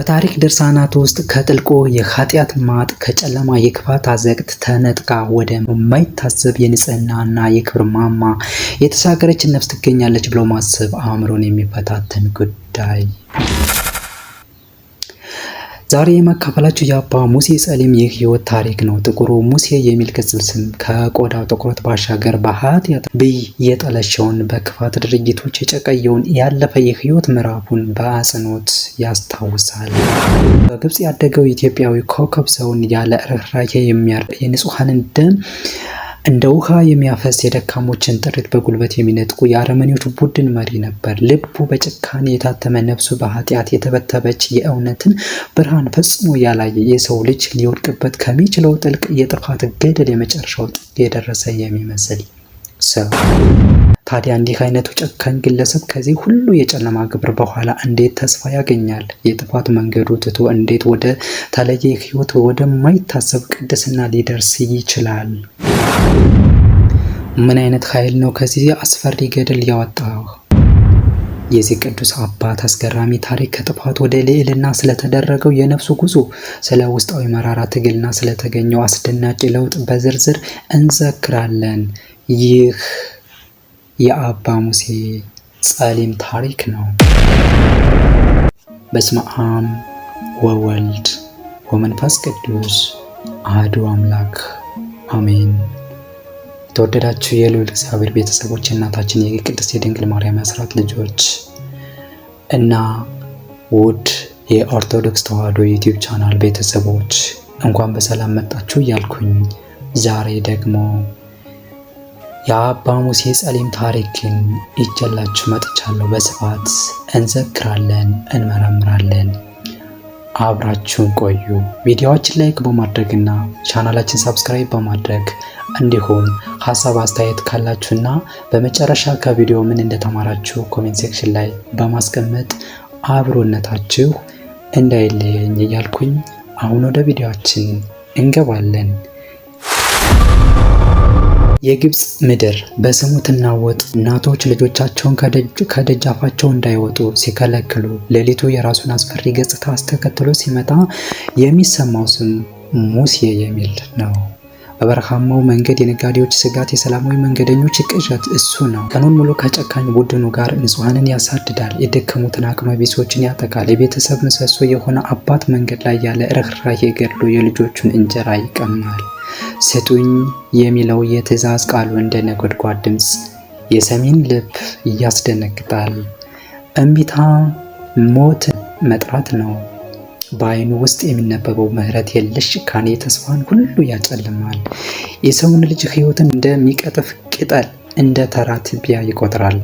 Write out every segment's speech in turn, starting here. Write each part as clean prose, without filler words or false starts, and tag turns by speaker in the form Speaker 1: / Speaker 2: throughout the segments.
Speaker 1: በታሪክ ድርሳናት ውስጥ ከጥልቁ የኃጢአት ማጥ ከጨለማ የክፋት አዘቅት ተነጥቃ ወደ የማይታሰብ የንጽህናና የክብር ማማ የተሻገረች ነፍስ ትገኛለች ብሎ ማሰብ አእምሮን የሚፈታተን ጉዳይ። ዛሬ የማካፈላችሁ የአባ ሙሴ ጸሊም የህይወት ታሪክ ነው። ጥቁሩ ሙሴ የሚል ቅጽል ስም ከቆዳው ጥቁረት ባሻገር በኃጢአት ብይ የጠለሸውን በክፋት ድርጊቶች የጨቀየውን ያለፈ የህይወት ምዕራፉን በአጽንኦት ያስታውሳል። በግብጽ ያደገው ኢትዮጵያዊ ኮከብ ሰውን ያለ ርኅራኄ የሚያርድ የንጹሐንን ደም እንደ ውሃ የሚያፈስ የደካሞችን ጥሪት በጉልበት የሚነጥቁ የአረመኔዎች ቡድን መሪ ነበር። ልቡ በጭካኔ የታተመ ነፍሱ በኃጢአት የተበተበች የእውነትን ብርሃን ፈጽሞ ያላየ የሰው ልጅ ሊወድቅበት ከሚችለው ጥልቅ የጥፋት ገደል የመጨረሻው ጥግ የደረሰ የሚመስል ሰው። ታዲያ እንዲህ አይነቱ ጨካኝ ግለሰብ ከዚህ ሁሉ የጨለማ ግብር በኋላ እንዴት ተስፋ ያገኛል? የጥፋት መንገዱ ትቶ እንዴት ወደ ተለየ ህይወት ወደማይታሰብ ቅድስና ሊደርስ ይችላል? ምን አይነት ኃይል ነው ከዚህ አስፈሪ ገደል ያወጣው? የዚህ ቅዱስ አባት አስገራሚ ታሪክ ከጥፋት ወደ ልዕልና ስለተደረገው የነፍሱ ጉዞ፣ ስለ ውስጣዊ መራራ ትግልና ስለተገኘው አስደናቂ ለውጥ በዝርዝር እንዘክራለን። ይህ የአባ ሙሴ ጸሊም ታሪክ ነው። በስመ አብ ወወልድ ወመንፈስ ቅዱስ አሐዱ አምላክ አሜን። የተወደዳችሁ የልዑል እግዚአብሔር ቤተሰቦች፣ እናታችን የቅድስት የድንግል ማርያም አስራት ልጆች እና ውድ የኦርቶዶክስ ተዋሕዶ ዩቲዩብ ቻናል ቤተሰቦች እንኳን በሰላም መጣችሁ እያልኩኝ ዛሬ ደግሞ የአባ ሙሴ ጸሊም ታሪክን ይዤላችሁ መጥቻለሁ። በስፋት እንዘክራለን፣ እንመረምራለን። አብራችሁን ቆዩ። ቪዲዮዎችን ላይክ በማድረግና ቻናላችን ሰብስክራይብ በማድረግ እንዲሁም ሀሳብ አስተያየት ካላችሁና በመጨረሻ ከቪዲዮ ምን እንደተማራችሁ ኮሜንት ሴክሽን ላይ በማስቀመጥ አብሮነታችሁ እንዳይለየኝ እያልኩኝ አሁን ወደ ቪዲዮአችን እንገባለን። የግብጽ ምድር በስሙ ትናወጥ። እናቶች ልጆቻቸውን ከደጃፋቸው እንዳይወጡ ሲከለክሉ፣ ሌሊቱ የራሱን አስፈሪ ገጽታ አስተከትሎ ሲመጣ የሚሰማው ስም ሙሴ የሚል ነው። በበረሃማው መንገድ የነጋዴዎች ስጋት፣ የሰላማዊ መንገደኞች ቅዠት እሱ ነው። ቀኑን ሙሉ ከጨካኝ ቡድኑ ጋር ንጹሐንን ያሳድዳል፣ የደከሙትን አቅመ ቢሶችን ያጠቃል። የቤተሰብ ምሰሶ የሆነ አባት መንገድ ላይ ያለ ርኅራኄ ገድሎ የልጆቹን እንጀራ ይቀማል። ስጡኝ የሚለው የትእዛዝ ቃሉ እንደ ነጎድጓድ ድምፅ የሰሚን ልብ ያስደነግጣል። እምቢታ ሞት መጥራት ነው። በዓይኑ ውስጥ የሚነበበው ምሕረት የለሽ ጭካኔ ተስፋን ሁሉ ያጨልማል። የሰውን ልጅ ሕይወትን እንደሚቀጥፍ ቅጠል እንደ ተራ ትቢያ ይቆጥራል።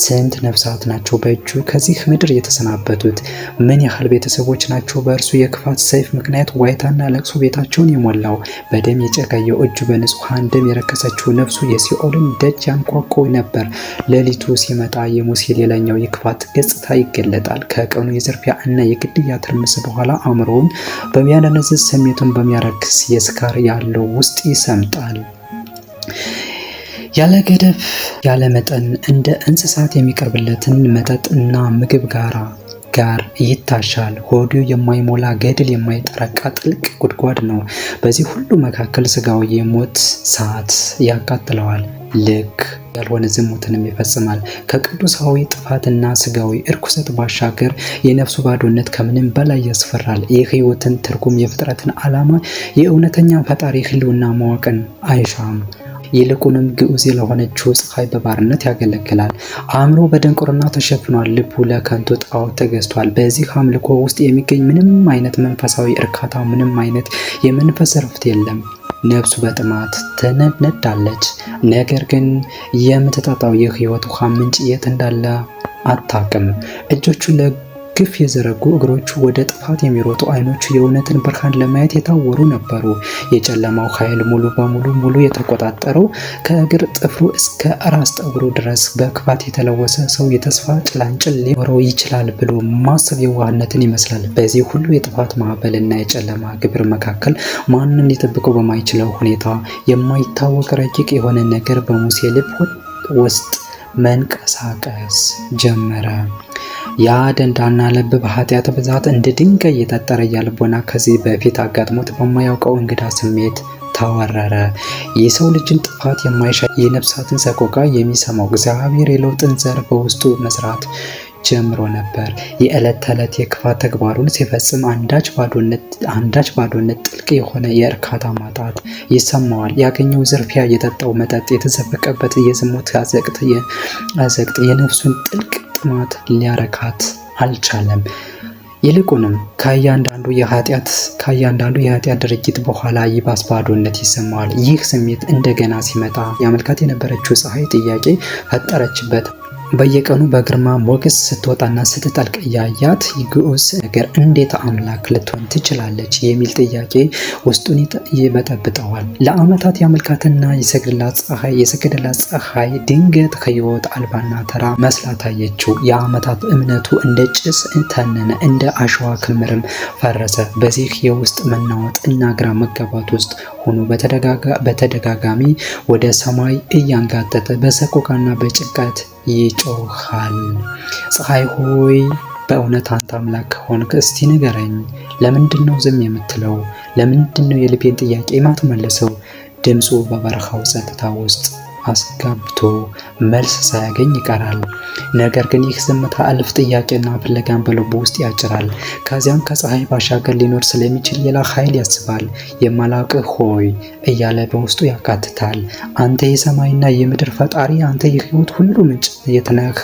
Speaker 1: ስንት ነፍሳት ናቸው በእጁ ከዚህ ምድር የተሰናበቱት? ምን ያህል ቤተሰቦች ናቸው በእርሱ የክፋት ሰይፍ ምክንያት ዋይታና ለቅሶ ቤታቸውን የሞላው? በደም የጨቀየው እጁ፣ በንጹሐን ደም የረከሰችው ነፍሱ የሲኦልን ደጅ ያንኳኳ ነበር። ሌሊቱ ሲመጣ የሙሴ ሌላኛው የክፋት ገጽታ ይገለጣል። ከቀኑ የዝርፊያ እና የግድያ ትርምስ በኋላ አእምሮውን በሚያደነዝዝ ስሜቱን በሚያረክስ የስካር ያለው ውስጥ ይሰምጣል። ያለ ገደብ ያለ መጠን እንደ እንስሳት የሚቀርብለትን መጠጥ እና ምግብ ጋር ይታሻል። ሆዱ የማይሞላ ገድል የማይጠረቃ ጥልቅ ጉድጓድ ነው። በዚህ ሁሉ መካከል ስጋዊ የሞት ሰዓት ያቃጥለዋል። ልክ ያልሆነ ዝሙትንም ይፈጽማል። ከቅዱሳዊ ጥፋትና ስጋዊ እርኩሰት ባሻገር የነፍሱ ባዶነት ከምንም በላይ ያስፈራል። የህይወትን ትርጉም፣ የፍጥረትን ዓላማ፣ የእውነተኛ ፈጣሪ ህልውና ማወቅን አይሻም። ይልቁንም ግዑዝ ለሆነችው ፀሐይ በባርነት ያገለግላል። አእምሮ በድንቁርና ተሸፍኗል። ልቡ ለከንቱ ጣዖት ተገዝቷል። በዚህ አምልኮ ውስጥ የሚገኝ ምንም አይነት መንፈሳዊ እርካታ፣ ምንም አይነት የመንፈስ እረፍት የለም። ነፍሱ በጥማት ትነዳለች። ነገር ግን የምትጠጣው የህይወት ውሃ ምንጭ የት እንዳለ አታውቅም። እጆቹ ግፍ የዘረጉ እግሮቹ ወደ ጥፋት የሚሮጡ አይኖቹ የእውነትን ብርሃን ለማየት የታወሩ ነበሩ። የጨለማው ኃይል ሙሉ የተቆጣጠረው ከእግር ጥፍሩ እስከ ራስ ጠጉሩ ድረስ በክፋት የተለወሰ ሰው የተስፋ ጭላንጭል ሊኖረው ይችላል ብሎ ማሰብ የዋህነትን ይመስላል። በዚህ ሁሉ የጥፋት ማዕበልና የጨለማ ግብር መካከል ማንም ሊጠብቀው በማይችለው ሁኔታ የማይታወቅ ረቂቅ የሆነ ነገር በሙሴ ልብ ውስጥ መንቀሳቀስ ጀመረ። ያ ደንዳና ልብ በኃጢአት ብዛት እንደ ድንጋይ የጠጠረ ልቦና ከዚህ በፊት አጋጥሞት በማያውቀው እንግዳ ስሜት ተወረረ። የሰው ልጅን ጥፋት የማይሻ የነፍሳትን ሰቆቃ የሚሰማው እግዚአብሔር የለውጥን ዘር በውስጡ መስራት ጀምሮ ነበር። የዕለት ተዕለት የክፋት ተግባሩን ሲፈጽም አንዳች ባዶነት፣ ጥልቅ የሆነ የእርካታ ማጣት ይሰማዋል። ያገኘው ዝርፊያ፣ የጠጣው መጠጥ፣ የተዘፈቀበት የዝሙት አዘቅት የነፍሱን ጥልቅ ጥማት ሊያረካት አልቻለም። ይልቁንም ከእያንዳንዱ የኃጢአት ድርጊት በኋላ ይባስ ባዶነት ይሰማዋል። ይህ ስሜት እንደገና ሲመጣ ያመልካት የነበረችው ፀሐይ ጥያቄ ፈጠረችበት። በየቀኑ በግርማ ሞገስ ስትወጣና ስትጠልቅ እያያት ግዑዝ ነገር እንዴት አምላክ ልትሆን ትችላለች የሚል ጥያቄ ውስጡን ይበጠብጠዋል። ለዓመታት ያመልካትና የሰገደላት ፀሐይ ድንገት ከሕይወት አልባና ተራ መስላ ታየችው። የዓመታት እምነቱ እንደ ጭስ ተነነ፣ እንደ አሸዋ ክምርም ፈረሰ። በዚህ የውስጥ መናወጥ እና ግራ መጋባት ውስጥ ሆኖ በተደጋጋሚ ወደ ሰማይ እያንጋጠጠ በሰቆቃና በጭንቀት ይጮሃል። ፀሐይ ሆይ በእውነት አንተ አምላክ ከሆንክ እስቲ ንገረኝ። ለምንድን ነው ዝም የምትለው? ለምንድን ነው የልቤን ጥያቄ የማትመልሰው? ድምፁ በበረሃው ጸጥታ ውስጥ አስገብቶ መልስ ሳያገኝ ይቀራል። ነገር ግን ይህ ዝምታ እልፍ ጥያቄና ፍለጋን በልቡ ውስጥ ያጭራል። ከዚያም ከፀሐይ ባሻገር ሊኖር ስለሚችል ሌላ ኃይል ያስባል። የማላውቅህ ሆይ እያለ በውስጡ ያካትታል። አንተ የሰማይና የምድር ፈጣሪ፣ አንተ የሕይወት ሁሉ ምንጭ የት ነህ?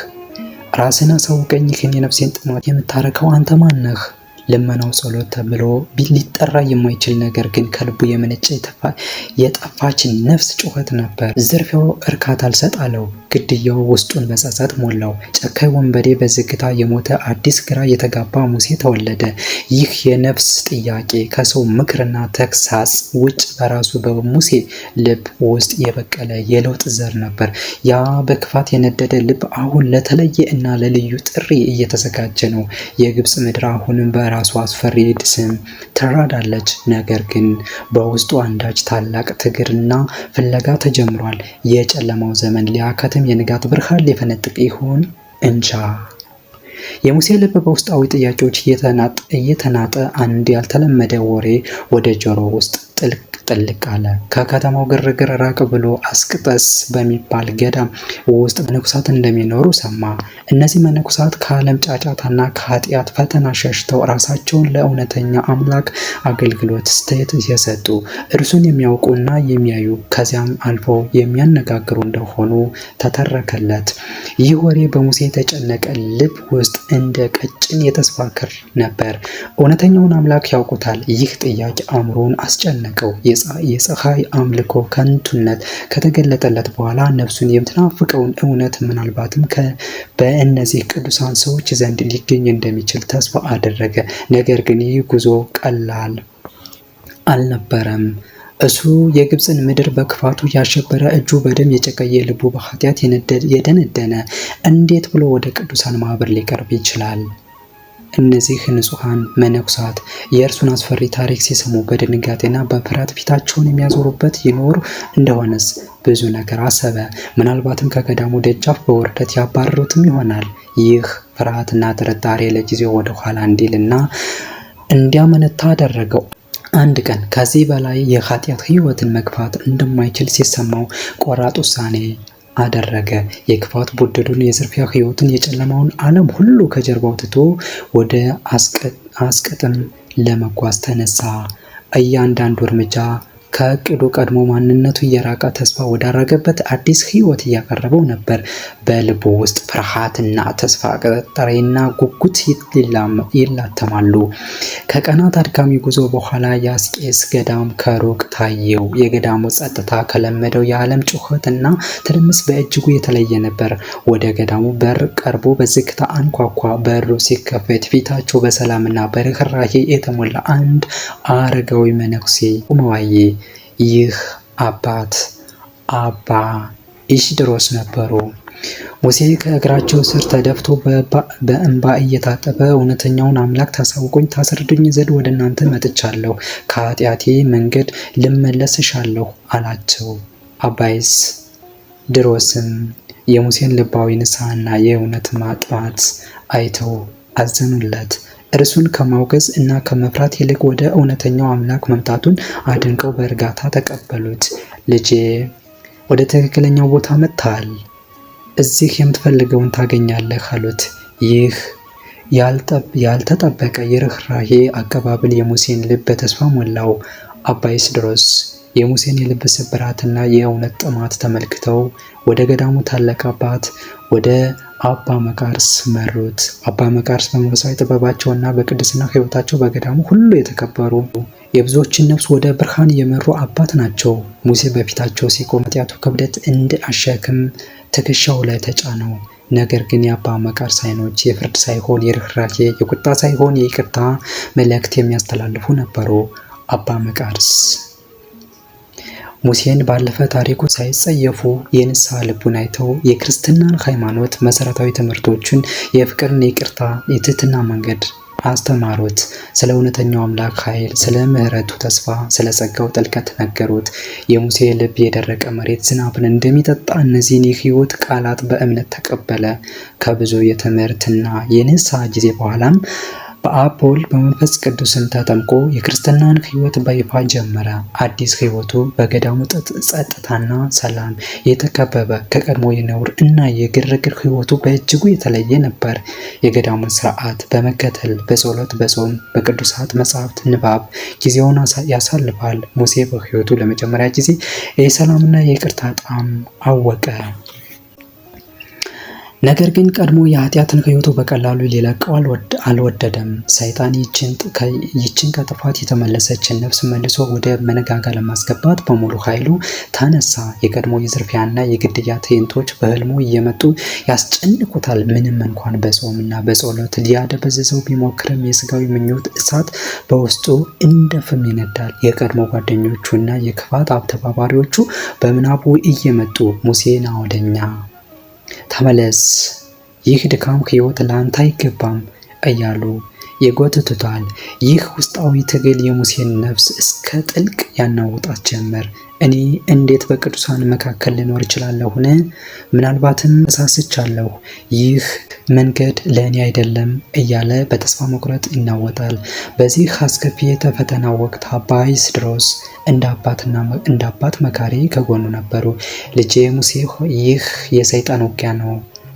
Speaker 1: ራስን አሳውቀኝ። ይህን የነፍሴን ጥማት የምታረከው አንተ ማን ነህ? ልመናው ጸሎት ተብሎ ሊጠራ የማይችል ነገር ግን ከልቡ የመነጨ የጠፋች ነፍስ ጩኸት ነበር። ዝርፊያው እርካታ አልሰጥ አለው። ግድያው ውስጡን በጸጸት ሞላው። ጨካኝ ወንበዴ በዝግታ የሞተ አዲስ ግራ የተጋባ ሙሴ ተወለደ። ይህ የነፍስ ጥያቄ ከሰው ምክርና ተግሳጽ ውጭ በራሱ በሙሴ ልብ ውስጥ የበቀለ የለውጥ ዘር ነበር። ያ በክፋት የነደደ ልብ አሁን ለተለየ እና ለልዩ ጥሪ እየተዘጋጀ ነው። የግብፅ ምድር አሁንም በራሱ አስፈሪ ስም ትራዳለች። ነገር ግን በውስጡ አንዳች ታላቅ ትግልና ፍለጋ ተጀምሯል። የጨለማው ዘመን ሊያከትም የንጋት ብርሃን ሊፈነጥቅ ይሆን እንጃ። የሙሴ ልብ በውስጣዊ ጥያቄዎች እየተናጠ አንድ ያልተለመደ ወሬ ወደ ጆሮ ውስጥ ጥልቅ አለ። ከከተማው ግርግር ራቅ ብሎ አስቅጠስ በሚባል ገዳም ውስጥ መነኮሳት እንደሚኖሩ ሰማ። እነዚህ መነኮሳት ከዓለም ጫጫታና ከኃጢአት ፈተና ሸሽተው ራሳቸውን ለእውነተኛ አምላክ አገልግሎት የሰጡ፣ እርሱን የሚያውቁና የሚያዩ ከዚያም አልፎ የሚያነጋግሩ እንደሆኑ ተተረከለት። ይህ ወሬ በሙሴ የተጨነቀ ልብ ውስጥ እንደ ቀጭን የተስፋ ክር ነበር። እውነተኛውን አምላክ ያውቁታል? ይህ ጥያቄ አእምሮውን አስጨነቀው። የፀሐይ አምልኮ ከንቱነት ከተገለጠለት በኋላ ነፍሱን የምትናፍቀውን እውነት ምናልባትም በእነዚህ ቅዱሳን ሰዎች ዘንድ ሊገኝ እንደሚችል ተስፋ አደረገ። ነገር ግን ይህ ጉዞ ቀላል አልነበረም። እሱ የግብፅን ምድር በክፋቱ ያሸበረ፣ እጁ በደም የጨቀየ፣ ልቡ በኃጢአት የደነደነ እንዴት ብሎ ወደ ቅዱሳን ማህበር ሊቀርብ ይችላል? እነዚህ ንጹሐን መነኩሳት የእርሱን አስፈሪ ታሪክ ሲሰሙ በድንጋጤና በፍርሃት ፊታቸውን የሚያዞሩበት ይኖር እንደሆነስ ብዙ ነገር አሰበ። ምናልባትም ከገዳሙ ደጃፍ በውርደት ያባረሩትም ይሆናል። ይህ ፍርሃትና ጥርጣሬ ለጊዜው ወደ ኋላ እንዲልና እንዲያመነታ አደረገው። አንድ ቀን ከዚህ በላይ የኃጢአት ሕይወትን መግፋት እንደማይችል ሲሰማው ቆራጥ ውሳኔ አደረገ። የክፋት ቡድኑን፣ የዝርፊያ ሕይወትን፣ የጨለማውን ዓለም ሁሉ ከጀርባው ትቶ ወደ አስቀጥም ለመጓዝ ተነሳ። እያንዳንዱ እርምጃ ከእቅዱ ቀድሞ ማንነቱ እየራቀ ተስፋ ወዳረገበት አዲስ ሕይወት እያቀረበው ነበር። በልቡ ውስጥ ፍርሃትና ተስፋ፣ ጥርጣሬና ጉጉት ይላተማሉ። ከቀናት አድካሚ ጉዞ በኋላ የአስቄስ ገዳም ከሩቅ ታየው። የገዳሙ ጸጥታ ከለመደው የዓለም ጩኸትና ትርምስ በእጅጉ የተለየ ነበር። ወደ ገዳሙ በር ቀርቦ በዝግታ አንኳኳ። በሩ ሲከፈት ፊታቸው በሰላምና በርኅራኄ የተሞላ አንድ አረጋዊ መነኩሴ ቆመዋየ። ይህ አባት አባ ኢስድሮስ ነበሩ። ሙሴ ከእግራቸው ስር ተደፍቶ በእንባ እየታጠበ እውነተኛውን አምላክ ታሳውቁኝ ታስረዱኝ ዘንድ ወደ እናንተ መጥቻለሁ፣ ከኃጢአቴ መንገድ ልመለስ እሻለሁ አላቸው። አባ ኢስድሮስም የሙሴን ልባዊ ንስሐና የእውነት ማጥፋት አይተው አዘኑለት። እርሱን ከማውገዝ እና ከመፍራት ይልቅ ወደ እውነተኛው አምላክ መምጣቱን አድንቀው በእርጋታ ተቀበሉት። ልጄ ወደ ትክክለኛው ቦታ መጥተሃል፣ እዚህ የምትፈልገውን ታገኛለህ አሉት። ይህ ያልተጠበቀ የርኅራኄ አቀባበል የሙሴን ልብ በተስፋ ሞላው። አባ ይስድሮስ የሙሴን የልብ ስብራትና የእውነት ጥማት ተመልክተው ወደ ገዳሙ ታላቅ አባት ወደ አባ መቃርስ መሩት። አባ መቃርስ በመንፈሳዊ ጥበባቸውና በቅድስና ሕይወታቸው በገዳሙ ሁሉ የተከበሩ የብዙዎችን ነፍስ ወደ ብርሃን የመሩ አባት ናቸው። ሙሴ በፊታቸው ሲቆም ኃጢአቱ ክብደት እንደ አሸክም ትከሻው ላይ ተጫነው። ነገር ግን የአባ መቃርስ ዓይኖች የፍርድ ሳይሆን የርኅራኄ፣ የቁጣ ሳይሆን የይቅርታ መልእክት የሚያስተላልፉ ነበሩ። አባ መቃርስ ሙሴን ባለፈ ታሪኩ ሳይጸየፉ የንስሐ ልቡን አይተው የክርስትናን ሃይማኖት መሰረታዊ ትምህርቶችን የፍቅርን፣ የይቅርታ፣ የትህትና መንገድ አስተማሩት። ስለ እውነተኛው አምላክ ኃይል፣ ስለ ምሕረቱ ተስፋ፣ ስለ ጸጋው ጥልቀት ነገሩት። የሙሴ ልብ የደረቀ መሬት ዝናብን እንደሚጠጣ እነዚህን የሕይወት ቃላት በእምነት ተቀበለ። ከብዙ የትምህርትና የንስሐ ጊዜ በኋላም በአብ በወልድ በመንፈስ ቅዱስን ተጠምቆ የክርስትናን ሕይወት በይፋ ጀመረ። አዲስ ሕይወቱ በገዳሙ ጸጥታና ሰላም የተከበበ፣ ከቀድሞ የነውር እና የግርግር ሕይወቱ በእጅጉ የተለየ ነበር። የገዳሙን ስርዓት በመከተል በጸሎት፣ በጾም፣ በቅዱሳት መጻሕፍት ንባብ ጊዜውን ያሳልፋል። ሙሴ በሕይወቱ ለመጀመሪያ ጊዜ የሰላምና የይቅርታ ጣዕም አወቀ። ነገር ግን ቀድሞ የኃጢአትን ሕይወቱ በቀላሉ ሊለቀው አልወደደም። ሰይጣን ይችን ከጥፋት የተመለሰችን ነፍስ መልሶ ወደ መነጋጋ ለማስገባት በሙሉ ኃይሉ ተነሳ። የቀድሞ የዝርፊያና የግድያ ትዕይንቶች በህልሙ እየመጡ ያስጨንቁታል። ምንም እንኳን በጾምና በጸሎት ሊያደበዝዘው ቢሞክርም የስጋዊ ምኞት እሳት በውስጡ እንደ ፍም ይነዳል። የቀድሞ ጓደኞቹና የክፋት ተባባሪዎቹ በምናቡ እየመጡ ሙሴና ወደኛ ተመለስ፣ ይህ ድካም ሕይወት ለአንተ አይገባም እያሉ ይጎትቱታል። ይህ ውስጣዊ ትግል የሙሴን ነፍስ እስከ ጥልቅ ያናውጣት ጀመር። እኔ እንዴት በቅዱሳን መካከል ልኖር እችላለሁን? ምናልባትም እሳስቻለሁ። ይህ መንገድ ለእኔ አይደለም እያለ በተስፋ መቁረጥ ይናወጣል። በዚህ አስከፊ የተፈተና ወቅት አባ ይስድሮስ እንደ አባት መካሪ ከጎኑ ነበሩ። ልጄ ሙሴ ይህ የሰይጣን ውጊያ ነው።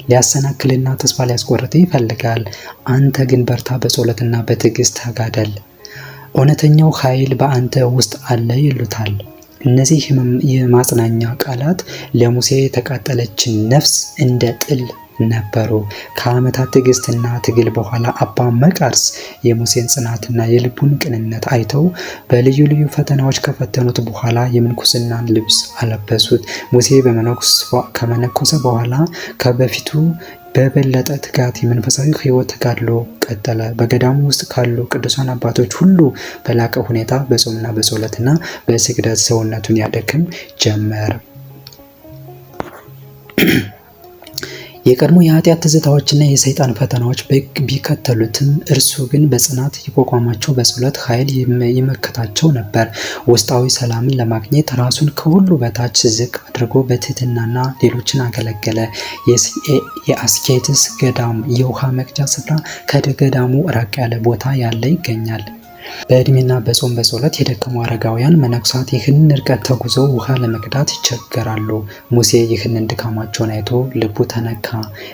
Speaker 1: ሊያሰናክልና ተስፋ ሊያስቆርጥ ይፈልጋል። አንተ ግን በርታ፣ በጸሎትና በትዕግስት ተጋደል። እውነተኛው ኃይል በአንተ ውስጥ አለ ይሉታል። እነዚህ የማጽናኛ ቃላት ለሙሴ የተቃጠለችን ነፍስ እንደ ጥል ነበሩ። ከዓመታት ትዕግስትና ትግል በኋላ አባ መቃርስ የሙሴን ጽናትና የልቡን ቅንነት አይተው በልዩ ልዩ ፈተናዎች ከፈተኑት በኋላ የምንኩስናን ልብስ አለበሱት። ሙሴ ከመነኮሰ በኋላ ከበፊቱ በበለጠ ትጋት የመንፈሳዊ ሕይወት ተጋድሎ ቀጠለ። በገዳሙ ውስጥ ካሉ ቅዱሳን አባቶች ሁሉ በላቀ ሁኔታ በጾምና በጸሎትና በስግደት ሰውነቱን ያደክም ጀመር። የቀድሞ የኃጢአት ትዝታዎችና የሰይጣን ፈተናዎች ቢከተሉትም እርሱ ግን በጽናት ይቋቋማቸው፣ በጸሎት ኃይል ይመከታቸው ነበር። ውስጣዊ ሰላምን ለማግኘት ራሱን ከሁሉ በታች ዝቅ አድርጎ በትህትናና ሌሎችን አገለገለ። የአስኬትስ ገዳም የውሃ መቅጃ ስፍራ ከገዳሙ ራቅ ያለ ቦታ ያለ ይገኛል። በዕድሜና በጾም በጸሎት የደከሙ አረጋውያን መነኮሳት ይህንን ርቀት ተጉዘው ውሃ ለመቅዳት ይቸገራሉ። ሙሴ ይህንን ድካማቸውን አይቶ ልቡ ተነካ።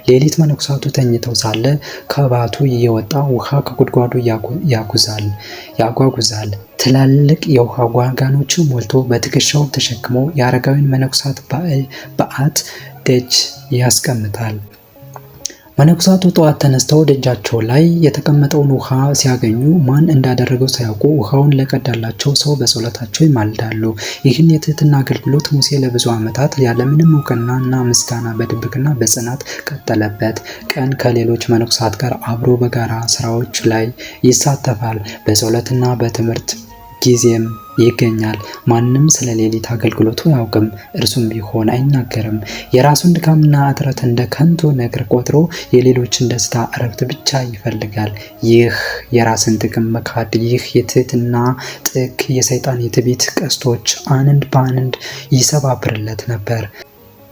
Speaker 1: ሌሊት መነኮሳቱ ተኝተው ሳለ ከባቱ እየወጣ ውሃ ከጉድጓዱ ያጓጉዛል። ትላልቅ የውሃ ጋኖችን ሞልቶ በትከሻው ተሸክሞ የአረጋውያን መነኮሳት በዓት ደጅ ያስቀምጣል። መነኮሳቱ ጠዋት ተነስተው ደጃቸው ላይ የተቀመጠውን ውሃ ሲያገኙ ማን እንዳደረገው ሳያውቁ ውሃውን ለቀዳላቸው ሰው በጸሎታቸው ይማልዳሉ። ይህን የትህትና አገልግሎት ሙሴ ለብዙ ዓመታት ያለምንም እውቅና እና ምስጋና በድብቅና በጽናት ቀጠለበት። ቀን ከሌሎች መነኮሳት ጋር አብሮ በጋራ ስራዎች ላይ ይሳተፋል። በጸሎትና በትምህርት ጊዜም ይገኛል። ማንም ስለ ሌሊት አገልግሎቱ አያውቅም፣ እርሱም ቢሆን አይናገርም። የራሱን ድካምና እጥረት እንደ ከንቱ ነገር ቆጥሮ የሌሎችን ደስታ፣ እረፍት ብቻ ይፈልጋል። ይህ የራስን ጥቅም መካድ፣ ይህ የትህትና ጥግ የሰይጣን የትዕቢት ቀስቶች አንድ በአንድ ይሰባብርለት ነበር።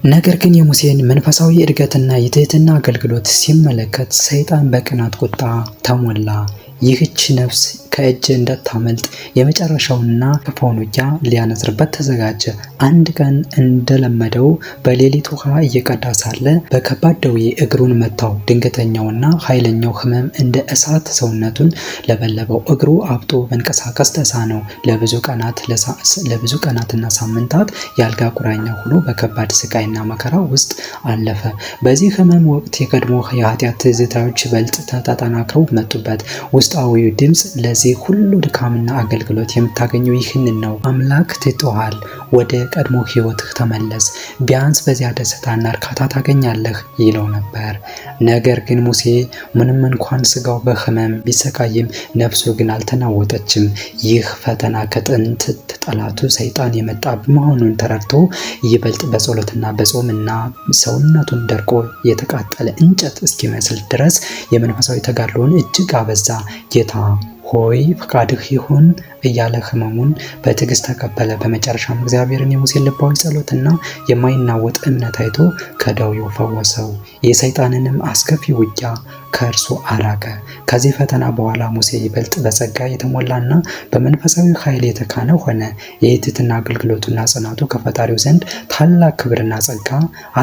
Speaker 1: ነገር ግን የሙሴን መንፈሳዊ እድገትና የትህትና አገልግሎት ሲመለከት ሰይጣን በቅናት ቁጣ ተሞላ። ይህች ነፍስ ከእጅ እንዳታመልጥ የመጨረሻውና ክፉውን ውጊያ ሊያነዝርበት ተዘጋጀ። አንድ ቀን እንደለመደው በሌሊት ውሃ እየቀዳ ሳለ በከባድ ደዌ እግሩን መታው። ድንገተኛውና ኃይለኛው ሕመም እንደ እሳት ሰውነቱን ለበለበው። እግሩ አብጦ መንቀሳቀስ ተሳነው። ለብዙ ቀናትና ሳምንታት የአልጋ ቁራኛ ሆኖ በከባድ ስቃይና መከራ ውስጥ አለፈ። በዚህ ሕመም ወቅት የቀድሞ የኃጢአት ትዝታዎች ይበልጥ ተጠናክረው መጡበት። ውስጣዊው ድምፅ ለዚህ ሁሉ ድካምና አገልግሎት የምታገኘው ይህንን ነው። አምላክ ትቶሃል፣ ወደ ቀድሞ ሕይወትህ ተመለስ፣ ቢያንስ በዚያ ደስታና እርካታ ታገኛለህ ይለው ነበር። ነገር ግን ሙሴ ምንም እንኳን ስጋው በሕመም ቢሰቃይም ነፍሱ ግን አልተናወጠችም። ይህ ፈተና ከጥንት ጠላቱ ሰይጣን የመጣ መሆኑን ተረድቶ ይበልጥ በጸሎትና በጾምና ሰውነቱን ደርቆ የተቃጠለ እንጨት እስኪመስል ድረስ የመንፈሳዊ ተጋድሎውን እጅግ አበዛ። ጌታ ሆይ ፈቃድህ ይሁን እያለ ሕመሙን በትዕግስት ተቀበለ። በመጨረሻም እግዚአብሔርን የሙሴን ልባዊ ጸሎትና የማይናወጥ እምነት አይቶ ከደዌው ፈወሰው። የሰይጣንንም አስከፊ ውጊያ ከእርሱ አራቀ። ከዚህ ፈተና በኋላ ሙሴ ይበልጥ በጸጋ የተሞላና በመንፈሳዊ ኃይል የተካነ ሆነ። የትህትና አገልግሎቱና ጽናቱ ከፈጣሪው ዘንድ ታላቅ ክብርና ጸጋ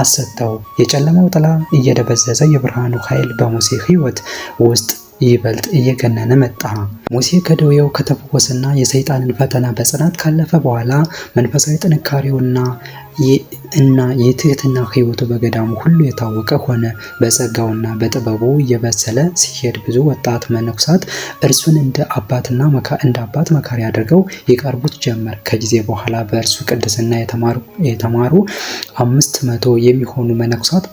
Speaker 1: አሰጠው። የጨለማው ጥላ እየደበዘዘ የብርሃኑ ኃይል በሙሴ ሕይወት ውስጥ ይበልጥ እየገነነ መጣ። ሙሴ ከደዌው ከተፈወሰና የሰይጣንን ፈተና በጽናት ካለፈ በኋላ መንፈሳዊ ጥንካሬውና የትህትና ሕይወቱ በገዳሙ ሁሉ የታወቀ ሆነ። በጸጋውና በጥበቡ እየበሰለ ሲሄድ ብዙ ወጣት መነኮሳት እርሱን እንደ አባት መካሪ አድርገው ይቀርቡት ጀመር። ከጊዜ በኋላ በእርሱ ቅድስና የተማሩ 500 የሚሆኑ መነኮሳት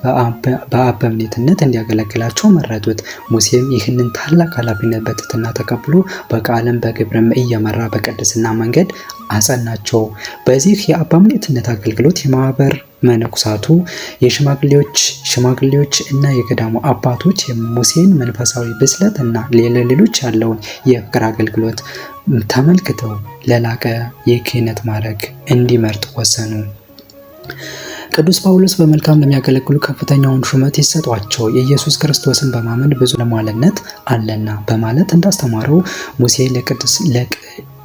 Speaker 1: በአበምኔትነት እንዲያገለግላቸው መረጡት። ሙሴም ይህንን ታላቅ ኃላፊነት በትህትና ተቀብሎ በቃልም በግብርም እየመራ በቅድስና መንገድ አጸናቸው። በዚህ የአበምኔትነት አገልግሎት የማህበር መነኮሳቱ ሽማግሌዎች እና የገዳሙ አባቶች የሙሴን መንፈሳዊ ብስለት እና ሌሎች ያለውን የፍቅር አገልግሎት ተመልክተው ለላቀ የክህነት ማዕረግ እንዲመርጥ ወሰኑ። ቅዱስ ጳውሎስ በመልካም ለሚያገለግሉ ከፍተኛውን ሹመት ይሰጧቸው የኢየሱስ ክርስቶስን በማመን ብዙ ለሟልነት አለና በማለት እንዳስተማረው ሙሴ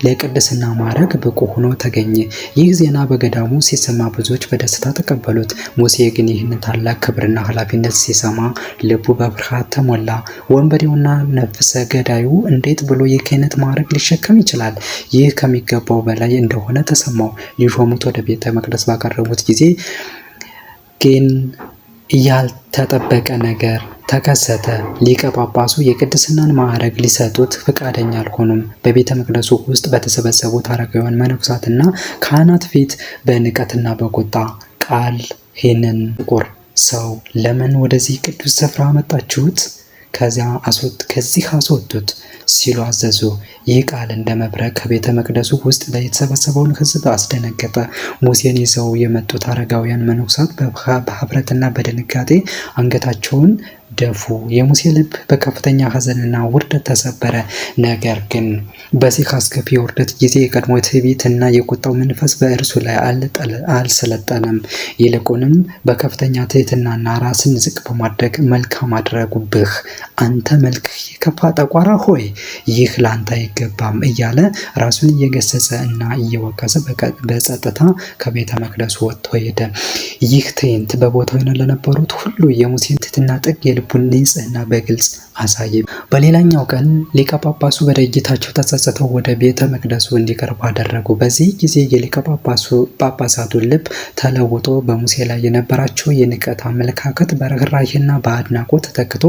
Speaker 1: ለቅድስና ማዕረግ ብቁ ሆኖ ተገኘ። ይህ ዜና በገዳሙ ሲሰማ ብዙዎች በደስታ ተቀበሉት። ሙሴ ግን ይህንን ታላቅ ክብርና ኃላፊነት ሲሰማ ልቡ በፍርሃት ተሞላ። ወንበዴውና ነፍሰ ገዳዩ እንዴት ብሎ የክህነት ማዕረግ ሊሸከም ይችላል? ይህ ከሚገባው በላይ እንደሆነ ተሰማው። ሊሾሙት ወደ ቤተ መቅደስ ባቀረቡት ጊዜ ግን ያልተጠበቀ ነገር ተከሰተ። ሊቀ ጳጳሱ የቅድስናን ማዕረግ ሊሰጡት ፈቃደኛ አልሆኑም። በቤተ መቅደሱ ውስጥ በተሰበሰቡት አረጋውያን መነኮሳትና ካህናት ፊት በንቀትና በቁጣ ቃል ይህንን ጥቁር ሰው ለምን ወደዚህ ቅዱስ ስፍራ አመጣችሁት? ከዚህ አስወጡት ሲሉ አዘዙ። ይህ ቃል እንደ መብረቅ ከቤተ መቅደሱ ውስጥ ላይ የተሰበሰበውን ሕዝብ አስደነገጠ። ሙሴን ይዘው የመጡት አረጋውያን መነኮሳት በኅፍረትና በድንጋጤ አንገታቸውን ደፉ። የሙሴ ልብ በከፍተኛ ሐዘንና ውርደት ተሰበረ። ነገር ግን በዚህ አስከፊ የውርደት ጊዜ የቀድሞ ትዕቢትና የቁጣው መንፈስ በእርሱ ላይ አልሰለጠነም። ይልቁንም በከፍተኛ ትህትናና ራስን ዝቅ በማድረግ መልካም አደረጉብህ፣ አንተ መልክ የከፋ ጠቋራ ሆይ ይህ ላንተ አይገባም እያለ ራሱን እየገሰጸ እና እየወቀሰ በጸጥታ ከቤተ መቅደሱ ወጥቶ ሄደ። ይህ ትዕይንት በቦታው ለነበሩት ሁሉ የሙሴን ትህትና ጥግ የልቡን ንጽሕና በግልጽ አሳየ። በሌላኛው ቀን ሊቀ ጳጳሱ በድርጊታቸው ተጸጽተው ወደ ቤተ መቅደሱ እንዲቀርቡ አደረጉ። በዚህ ጊዜ የሊቀ ጳጳሳቱ ልብ ተለውጦ በሙሴ ላይ የነበራቸው የንቀት አመለካከት በርኅራኄና በአድናቆት ተተክቶ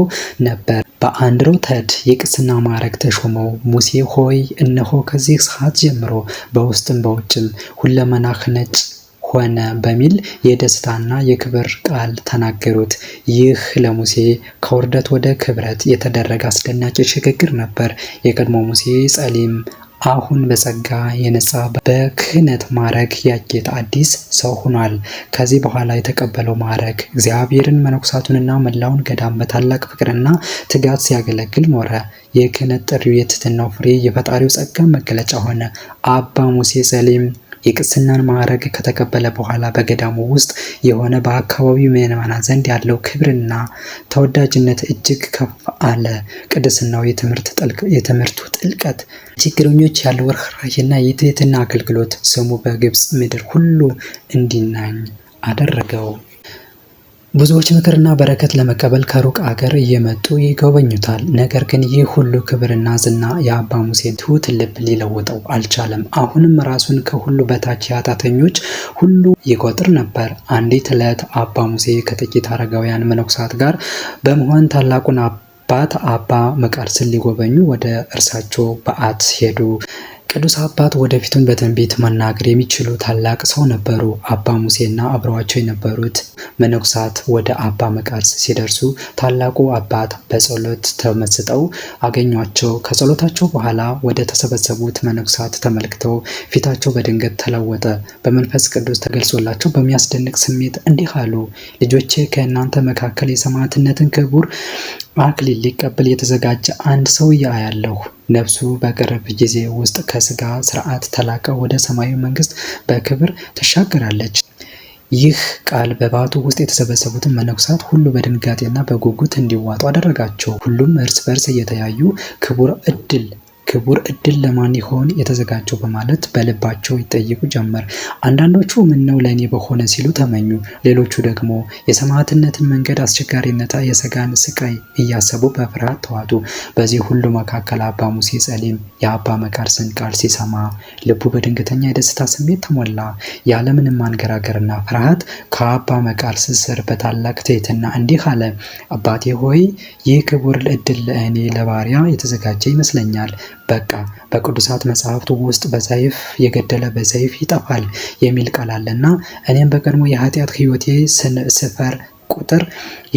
Speaker 1: ነበር። በአንድሮተድ የቅስና ማዕረግ ተሾመው። ሙሴ ሆይ እነሆ ከዚህ ሰዓት ጀምሮ በውስጥም በውጭም ሁለመናህ ነጭ ሆነ በሚል የደስታና የክብር ቃል ተናገሩት። ይህ ለሙሴ ከውርደት ወደ ክብረት የተደረገ አስደናቂ ሽግግር ነበር። የቀድሞ ሙሴ ጸሊም አሁን በጸጋ የነጻ በክህነት ማዕረግ ያጌጠ አዲስ ሰው ሆኗል። ከዚህ በኋላ የተቀበለው ማዕረግ እግዚአብሔርን፣ መነኮሳቱንና መላውን ገዳም በታላቅ ፍቅርና ትጋት ሲያገለግል ኖረ። የክህነት ጥሪው የትህትናው ፍሬ፣ የፈጣሪው ጸጋ መገለጫ ሆነ። አባ ሙሴ ጸሊም የቅስናን ማዕረግ ከተቀበለ በኋላ በገዳሙ ውስጥ የሆነ በአካባቢው ምዕመናን ዘንድ ያለው ክብርና ተወዳጅነት እጅግ ከፍ አለ። ቅድስናው፣ የትምህርቱ ጥልቀት፣ ችግረኞች ያለው ርኅራኄና የትህትና አገልግሎት ስሙ በግብፅ ምድር ሁሉ እንዲናኝ አደረገው። ብዙዎች ምክርና በረከት ለመቀበል ከሩቅ አገር እየመጡ ይጎበኙታል። ነገር ግን ይህ ሁሉ ክብርና ዝና የአባ ሙሴን ትሑት ልብ ሊለውጠው አልቻለም። አሁንም ራሱን ከሁሉ በታች የኃጢአተኞች ሁሉ ይቆጥር ነበር። አንዲት ዕለት አባ ሙሴ ከጥቂት አረጋውያን መነኮሳት ጋር በመሆን ታላቁን አባት አባ መቃርስን ሊጎበኙ ወደ እርሳቸው በዓት ሄዱ። ቅዱስ አባት ወደፊቱን በትንቢት መናገር የሚችሉ ታላቅ ሰው ነበሩ። አባ ሙሴና አብረዋቸው የነበሩት መነኮሳት ወደ አባ መቃርስ ሲደርሱ ታላቁ አባት በጸሎት ተመስጠው አገኟቸው። ከጸሎታቸው በኋላ ወደ ተሰበሰቡት መነኮሳት ተመልክተው ፊታቸው በድንገት ተለወጠ። በመንፈስ ቅዱስ ተገልጾላቸው በሚያስደንቅ ስሜት እንዲህ አሉ። ልጆቼ፣ ከእናንተ መካከል የሰማዕትነትን ክቡር አክሊል ሊቀበል የተዘጋጀ አንድ ሰው አያለሁ። ነፍሱ በቅርብ ጊዜ ውስጥ ከስጋ ስርዓት ተላቀ ወደ ሰማያዊ መንግስት በክብር ትሻገራለች። ይህ ቃል በባቱ ውስጥ የተሰበሰቡትን መነኮሳት ሁሉ በድንጋጤና በጉጉት እንዲዋጡ አደረጋቸው። ሁሉም እርስ በርስ እየተያዩ ክቡር እድል ለማን ይሆን የተዘጋጀው በማለት በልባቸው ይጠይቁ ጀመር። አንዳንዶቹ ምነው ለእኔ በሆነ ሲሉ ተመኙ። ሌሎቹ ደግሞ የሰማዕትነትን መንገድ አስቸጋሪነት፣ የሥጋን ስቃይ እያሰቡ በፍርሃት ተዋጡ። በዚህ ሁሉ መካከል አባ ሙሴ ጸሊም የአባ መቃርስን ቃል ሲሰማ ልቡ በድንገተኛ የደስታ ስሜት ተሞላ። ያለምንም አንገራገርና ፍርሃት ከአባ መቃርስ ስር በታላቅ ትሕትና እንዲህ አለ። አባቴ ሆይ፣ ይህ ክቡር እድል ለእኔ ለባሪያ የተዘጋጀ ይመስለኛል። በቃ በቅዱሳት መጽሐፍቱ ውስጥ በሰይፍ የገደለ በሰይፍ ይጠፋል የሚል ቃል አለና እኔም በቀድሞ የኃጢአት ሕይወቴ ስፈር ቁጥር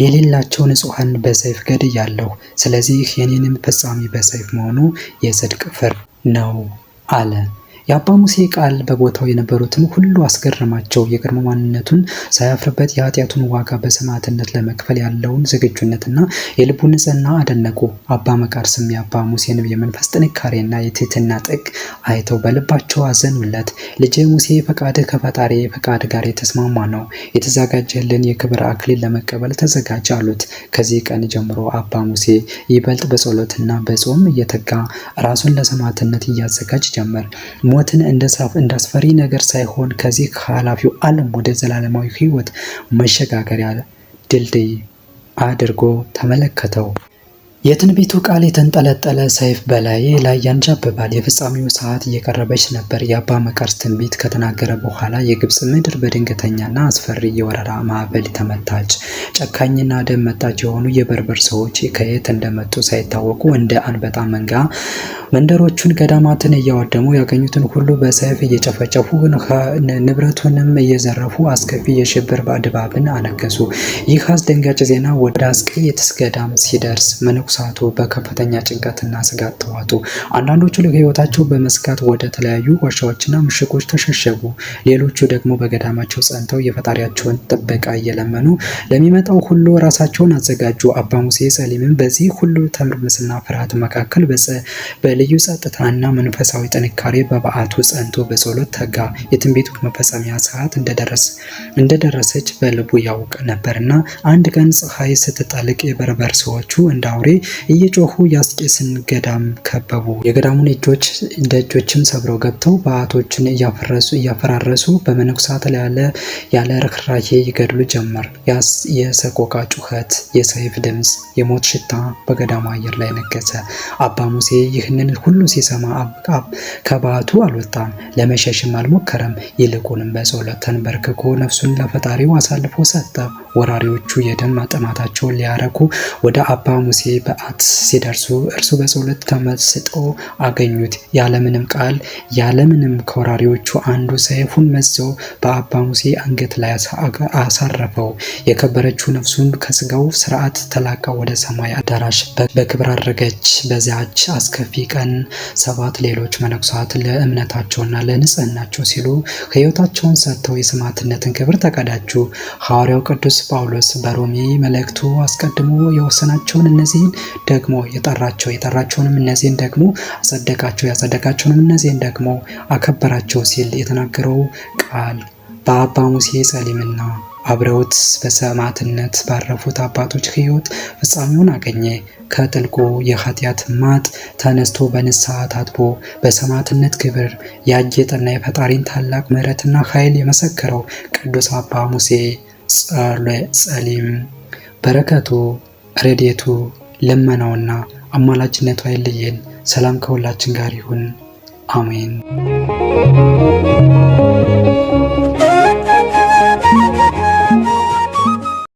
Speaker 1: የሌላቸው ንጹሐን በሰይፍ ገድያለሁ። ስለዚህ የኔንም ፍጻሜ በሰይፍ መሆኑ የጽድቅ ፍርድ ነው አለ። የአባ ሙሴ ቃል በቦታው የነበሩትን ሁሉ አስገረማቸው። የቀድሞ ማንነቱን ሳያፍርበት የኃጢአቱን ዋጋ በሰማዕትነት ለመክፈል ያለውን ዝግጁነትና የልቡን ንጽሕና አደነቁ። አባ መቃርስም የአባ ሙሴን የመንፈስ ጥንካሬና የትህትና ጥግ አይተው በልባቸው አዘኑለት። ልጄ ሙሴ፣ ፈቃድህ ከፈጣሪ ፈቃድ ጋር የተስማማ ነው። የተዘጋጀልን የክብር አክሊል ለመቀበል ተዘጋጅ አሉት። ከዚህ ቀን ጀምሮ አባ ሙሴ ይበልጥ በጸሎትና በጾም እየተጋ ራሱን ለሰማዕትነት እያዘጋጅ ጀመር። ሞትን እንደ አስፈሪ ነገር ሳይሆን ከዚህ ከኃላፊው ዓለም ወደ ዘላለማዊ ሕይወት መሸጋገሪያ ድልድይ አድርጎ ተመለከተው። የትንቢቱ ቃል የተንጠለጠለ ሰይፍ በላዬ ላይ ያንዣብባል። የፍጻሜው ሰዓት እየቀረበች ነበር። የአባ መቃርስ ትንቢት ከተናገረ በኋላ የግብፅ ምድር በድንገተኛና አስፈሪ የወረራ ማዕበል ተመታች። ጨካኝና ደም መጣች የሆኑ የበርበር ሰዎች ከየት እንደመጡ ሳይታወቁ እንደ አንበጣ መንጋ መንደሮቹን፣ ገዳማትን እያወደሙ ያገኙትን ሁሉ በሰይፍ እየጨፈጨፉ ንብረቱንም እየዘረፉ አስከፊ የሽብር ድባብን አነገሱ። ይህ አስደንጋጭ ዜና ወደ አስቄጥስ ገዳም ሲደርስ መነኮሳቱ በከፍተኛ ጭንቀትና ስጋት ተዋጡ። አንዳንዶቹ ለሕይወታቸው በመስጋት ወደ ተለያዩ ዋሻዎችና ምሽጎች ተሸሸጉ። ሌሎቹ ደግሞ በገዳማቸው ጸንተው የፈጣሪያቸውን ጥበቃ እየለመኑ ለሚመጣው ሁሉ ራሳቸውን አዘጋጁ። አባ ሙሴ ጸሊምም በዚህ ሁሉ ትርምስና ፍርሃት መካከል በልዩ ጸጥታና መንፈሳዊ ጥንካሬ በበዓቱ ጸንቶ በጸሎት ተጋ። የትንቢቱ መፈጸሚያ ሰዓት እንደደረሰች በልቡ ያውቅ ነበርና አንድ ቀን ፀሐይ ስትጠልቅ የበርበር ሰዎቹ እንደ አውሬ እየጮሁ የአስቄጥስን ገዳም ከበቡ። የገዳሙን ደጆችም ሰብረው ገብተው በዓቶችን እያፈራረሱ በመነኮሳት ያለ ርኅራኄ ይገድሉ ጀመር። የሰቆቃ ጩኸት፣ የሰይፍ ድምፅ፣ የሞት ሽታ በገዳሙ አየር ላይ ነገሰ። አባ ሙሴ ይህንን ሁሉ ሲሰማ ከበዓቱ አልወጣም፣ ለመሸሽም አልሞከረም። ይልቁንም በጸሎት ተንበርክኮ ነፍሱን ለፈጣሪው አሳልፎ ሰጠ። ወራሪዎቹ የደም ጥማታቸውን ሊያረኩ ወደ አባ ሙሴ በዓት ሲደርሱ እርሱ በጸሎት ተመስጦ አገኙት። ያለምንም ቃል ያለምንም ከወራሪዎቹ አንዱ ሰይፉን መዞ በአባ ሙሴ አንገት ላይ አሳረፈው። የከበረችው ነፍሱን ከስጋው ስርዓት ተላቃ ወደ ሰማይ አዳራሽ በክብር አረገች። በዚያች አስከፊ ቀን 7 ሌሎች መነኮሳት ለእምነታቸውና ለንጽህናቸው ሲሉ ሕይወታቸውን ሰጥተው የሰማዕትነትን ክብር ተቀዳጁ። ሐዋርያው ቅዱስ ጳውሎስ በሮሜ መልእክቱ አስቀድሞ የወሰናቸውን እነዚህን ደግሞ የጠራቸውንም እነዚህን ደግሞ አጸደቃቸው፣ ያጸደቃቸውንም እነዚህን ደግሞ አከበራቸው ሲል የተናገረው ቃል በአባ ሙሴ ጸሊምና አብረውት በሰማዕትነት ባረፉት አባቶች ሕይወት ፍጻሜውን አገኘ። ከጥልቁ የኃጢአት ማጥ ተነስቶ በንስሐ ታጥቦ በሰማዕትነት ክብር ያጌጠና የፈጣሪን ታላቅ ምሕረትና ኃይል የመሰከረው ቅዱስ አባ ሙሴ ጸሊም በረከቱ፣ ረድኤቱ፣ ልመናውና አማላጅነቱ አይለየን። ሰላም ከሁላችን ጋር ይሁን። አሜን።